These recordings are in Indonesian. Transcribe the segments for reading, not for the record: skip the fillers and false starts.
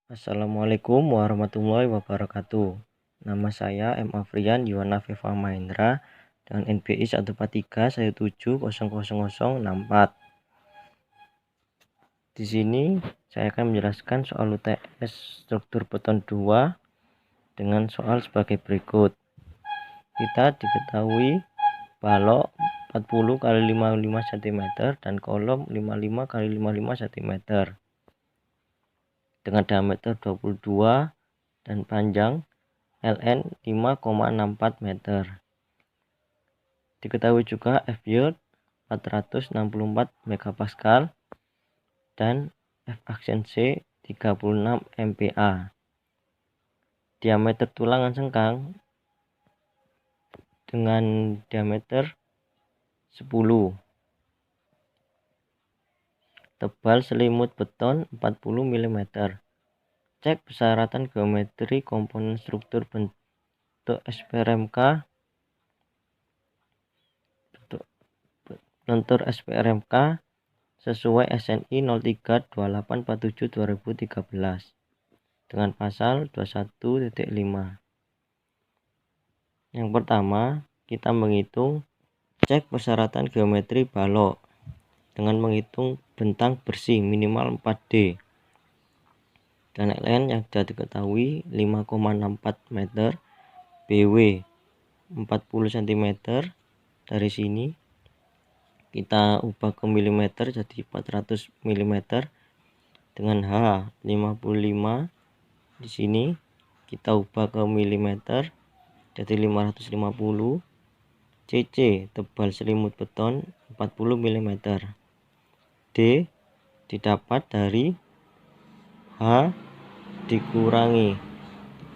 Assalamualaikum warahmatullahi wabarakatuh. Nama saya M. Afrian Yuwana Viva Mahendra dengan NPI 14317000064. Di sini saya akan menjelaskan soal UTS struktur beton 2 dengan soal sebagai berikut. Kita diketahui balok 40 x 55 cm dan kolom 55 x 55 cm dengan diameter 22 dan panjang LN 5,64 meter. Diketahui juga F yield 464 MPa dan F action C 36 MPa. Diameter tulangan sengkang dengan diameter 10. Tebal selimut beton 40 mm. Cek persyaratan geometri komponen struktur bentuk SPRMK. Lentur SPRMK sesuai SNI 032847/2013 dengan pasal 21.5. Yang pertama, kita menghitung cek persyaratan geometri balok dengan menghitung bentang bersih minimal 4D dan LN yang sudah diketahui 5,64 meter, BW 40 cm. Dari sini kita ubah ke milimeter jadi 400 mm dengan H 55. Di sini kita ubah ke milimeter jadi 550. CC tebal selimut beton 40 mm. D didapat dari H dikurangi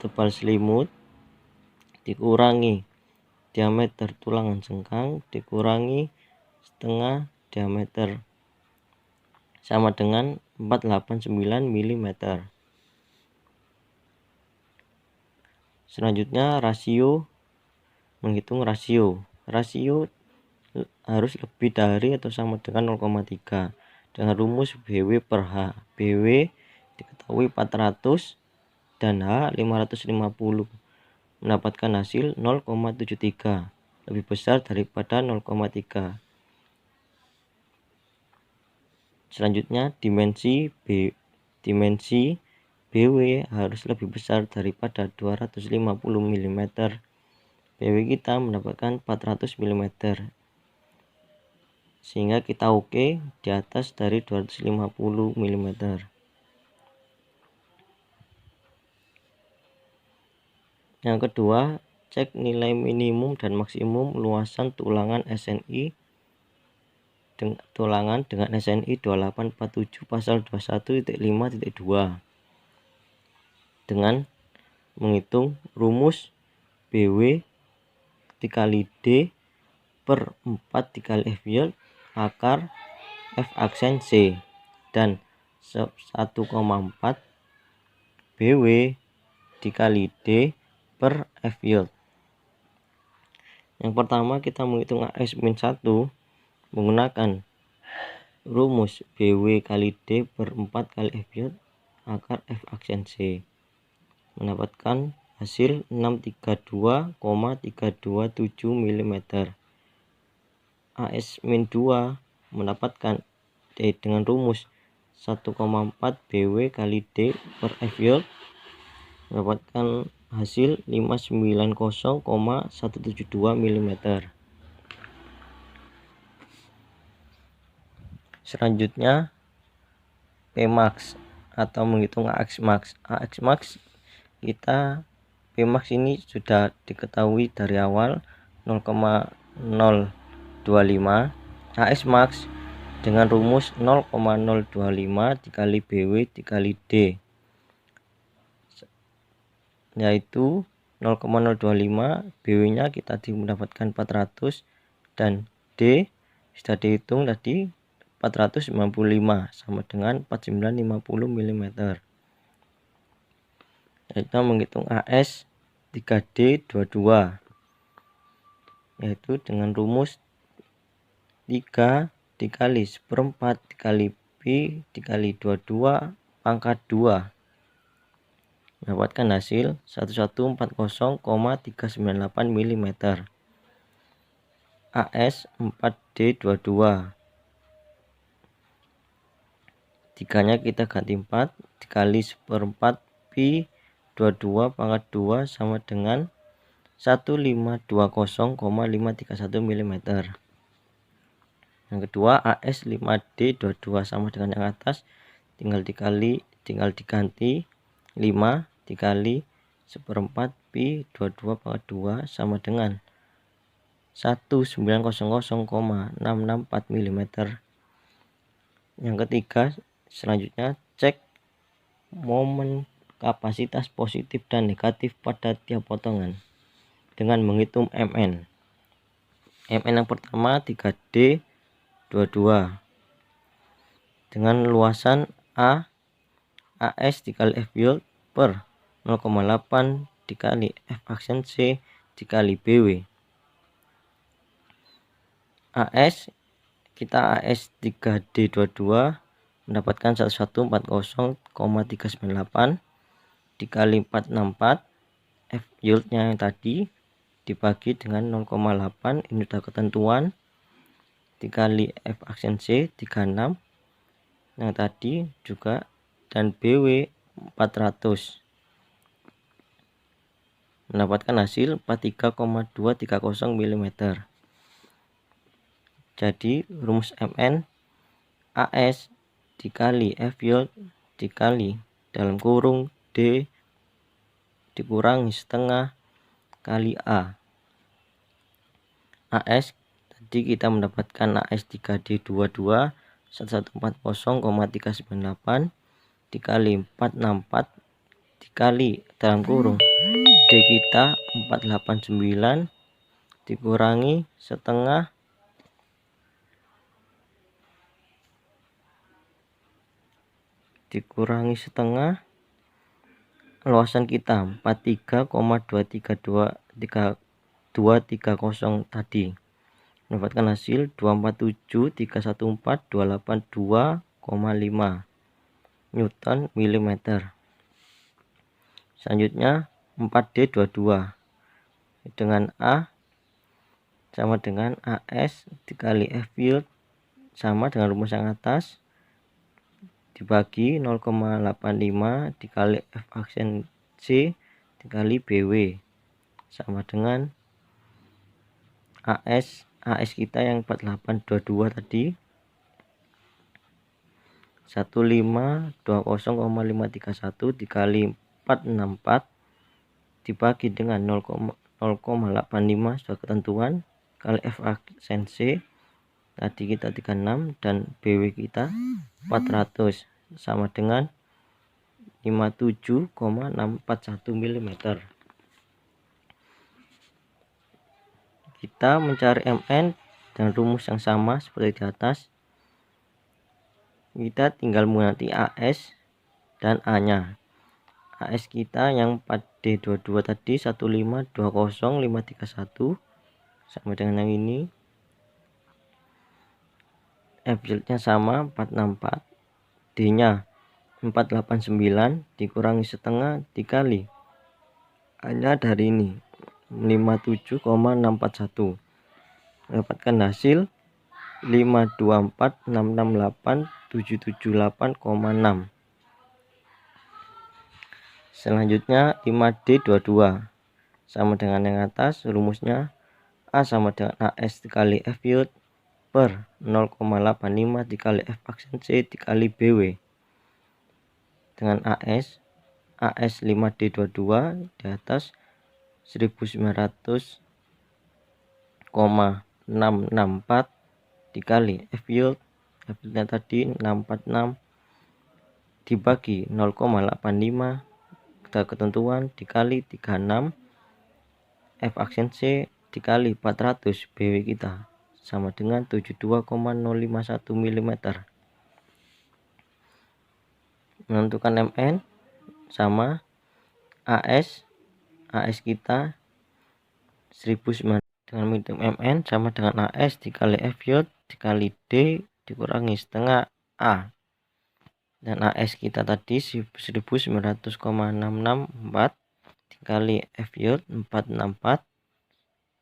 tebal selimut dikurangi diameter tulangan sengkang dikurangi setengah diameter sama dengan 489 mm. Selanjutnya menghitung rasio harus lebih dari atau sama dengan 0,3 dengan rumus BW per H. BW diketahui 400 dan H 550 mendapatkan hasil 0,73 lebih besar daripada 0,3. Selanjutnya dimensi BW harus lebih besar daripada 250 mm. BW kita mendapatkan 400 mm. Sehingga kita oke di atas dari 250 mm. Yang kedua, cek nilai minimum dan maksimum luasan tulangan SNI dengan SNI 2847 pasal 21.5.2 dengan menghitung rumus BW dikali D per 4 dikali F yield akar F aksen C dan 1,4 BW dikali D per F yield. Yang pertama kita menghitung AS-1 menggunakan rumus BW kali D per 4 kali F yield akar F aksen C mendapatkan hasil 632,327 mm. AS-2 mendapatkan D dengan rumus 1,4 BW kali D per F yield mendapatkan hasil 590,172 mm. Selanjutnya Pmax atau menghitung AX max. AX max kita Pmax ini sudah diketahui dari awal 0,025. AS max dengan rumus 0,025 dikali BW dikali D yaitu 0,025. BW nya kita mendapatkan 400 dan D sudah dihitung tadi 495 sama dengan 4950 mm. Kita menghitung AS 3D 22 yaitu dengan rumus 3 dikali 1/4 dikali P dikali 22 pangkat 2 mendapatkan hasil 1140,398 mm. AS 4D22, tiganya kita ganti 4 dikali 1/4 pi 22 pangkat 2 sama dengan 1520,531 mm. Yang kedua AS 5D22 sama dengan yang atas, tinggal diganti 5 dikali 1/4 pi 22 pangkat 2 sama dengan 1900,664 mm. Yang ketiga selanjutnya cek momen kapasitas positif dan negatif pada tiap potongan dengan menghitung MN. MN yang pertama 3D22 dengan luasan AS dikali F yield per 0,8 dikali F aksen C dikali BW. AS 3D22 mendapatkan 1140,398 dikali 464 F yieldnya yang tadi dibagi dengan 0,8, ini sudah ketentuan, dikali F aksen C 36 yang tadi juga, dan BW 400, mendapatkan hasil 43,230 mm. Jadi rumus MN AS dikali F yield dikali dalam kurung D dikurangi setengah kali AS tadi kita mendapatkan AS 3D22 1140,398 dikali 464 dikali dalam kurung D kita 489 dikurangi setengah luasan kita 43,230 tadi, mendapatkan hasil 247,314,282,5 Newton mm. Selanjutnya 4D22 dengan A sama dengan AS dikali F yield sama dengan rumus yang atas dibagi 0,85 dikali F aksen C dikali BW sama dengan AS kita yang 4822 tadi 1520,531 dikali 464 dibagi dengan 0,85 sudah ketentuan kali F aksen C tadi kita 36 dan BW kita 400 sama dengan 57,641 mm. Kita mencari MN dengan rumus yang sama seperti di atas. Kita tinggal mengganti AS dan A nya. AS kita yang 4D22 tadi 1520531 sama dengan yang ini. F yield-nya sama 464, D-nya 489 dikurangi setengah dikali A-nya dari ini 57,641, mendapatkan hasil 524,668,778,6. Selanjutnya 5D22 sama dengan yang atas, rumusnya A sama dengan AS dikali F yield per 0,85 dikali F aksen C dikali BW. Dengan AS 5D22 di atas 1900,664 dikali F yield nya tadi 646 dibagi 0,85 kita ketentuan dikali 36 F aksen C dikali 400 BW kita sama dengan 72,051 mm. Menentukan MN sama AS kita 1900 dengan menghitung MN sama dengan AS dikali F yield dikali D dikurangi setengah A. Dan AS kita tadi 1900,664 dikali FY 464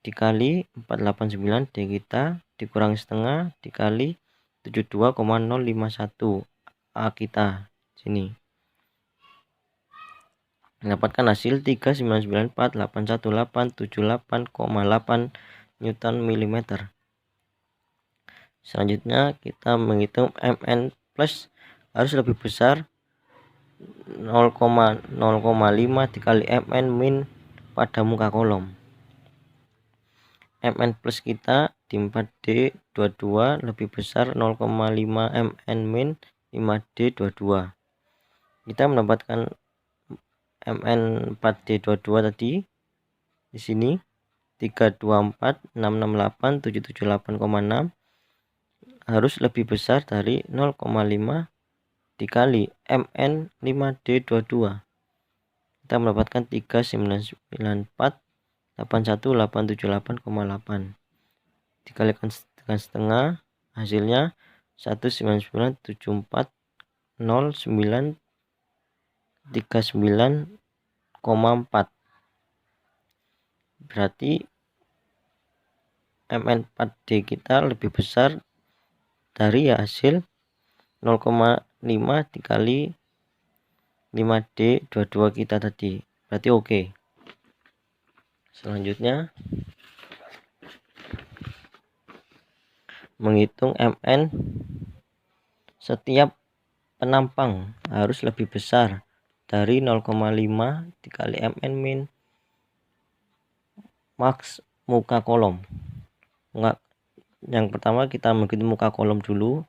dikali 489 D kita dikurangi setengah dikali 72,051 A kita sini. Mendapatkan hasil 399481878,8 Newton mm. Selanjutnya kita menghitung Mn plus harus lebih besar 0,05 dikali Mn min pada muka kolom. Mn plus kita di 4D22 lebih besar 0,5 Mn min 5D22. Kita mendapatkan Mn 4D22 tadi di sini 324668778,6 harus lebih besar dari 0,5 dikali Mn 5D22. Kita mendapatkan 399481878,8 dikalikan dengan setengah hasilnya 199740939,4. Berarti Mn 4D kita lebih besar dari hasil 0,5 dikali 5D22 kita tadi. Berarti oke. Selanjutnya menghitung Mn setiap penampang harus lebih besar dari 0,5 dikali Mn min max muka kolom. Yang pertama kita menghitung muka kolom dulu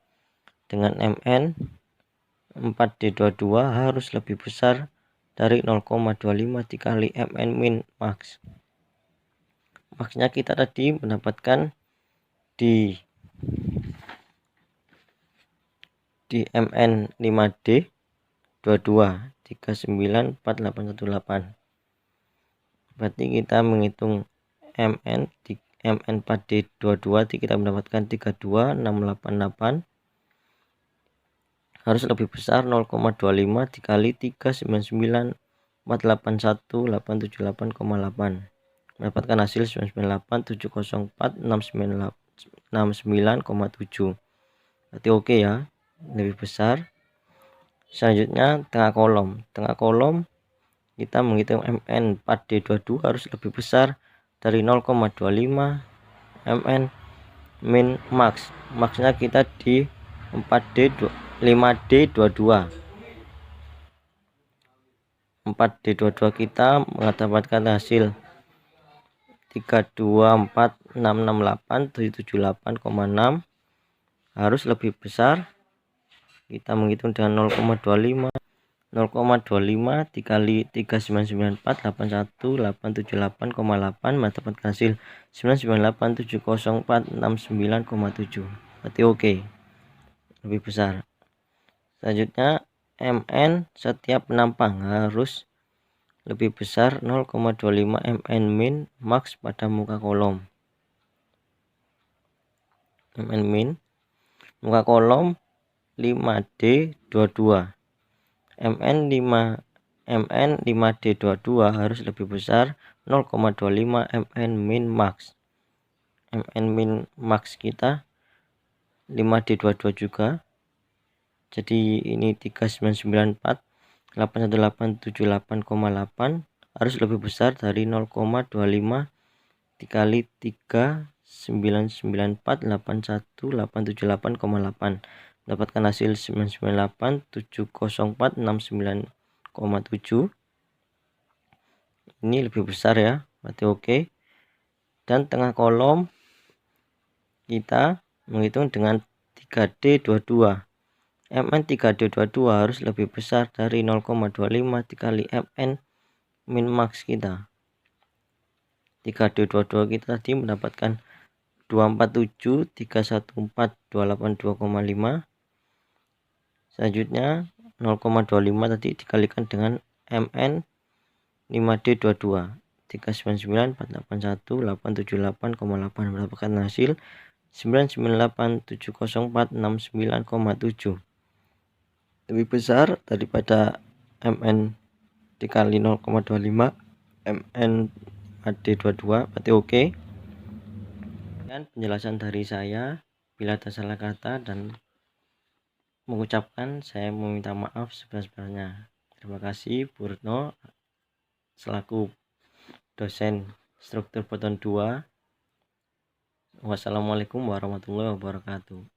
dengan Mn 4D22 harus lebih besar dari 0,25 dikali Mn min max. Maxnya kita tadi mendapatkan di Mn 5D 22 3941818. Berarti kita menghitung Mn di Mn 4D 22 kita mendapatkan 32688 harus lebih besar 0,25 dikali 399481878,8 mendapatkan hasil 998704699,7. Berarti oke ya, lebih besar. Selanjutnya tengah kolom kita menghitung Mn 4D22 harus lebih besar dari 0,25 Mn min max. Maxnya kita di 5D22 kita mendapatkan hasil 324668778,6 harus lebih besar. Kita menghitung dengan 0,25 dikali 399481878,8 mendapatkan hasil 998704699,7. Berarti oke, lebih besar. Selanjutnya Mn setiap penampang harus lebih besar 0,25 Mn min max pada muka kolom. Mn min muka kolom 5D22. Mn 5D22 harus lebih besar 0,25 Mn min max. Mn min max kita 5D22 juga. Jadi ini 399481878,8 harus lebih besar dari 0,25 dikali 399481878,8 mendapatkan hasil 998704699,7. Ini lebih besar ya, berarti oke. Dan tengah kolom kita menghitung dengan 3D22. Mn 3D22 harus lebih besar dari 0,25 dikali Mn min max kita. 3D22 kita tadi mendapatkan 247314282,5. Selanjutnya 0,25 tadi dikalikan dengan Mn 5D22 399481878,8 mendapatkan hasil 998704699,7. lebih besar daripada MN dikali 0,25 MN AD22, berarti oke. Dan penjelasan dari saya. Bila ada salah kata dan mengucapkan, saya meminta maaf sebesar-besarnya. Terima kasih Bu Retno selaku dosen struktur Photon 2. Wassalamualaikum warahmatullahi wabarakatuh.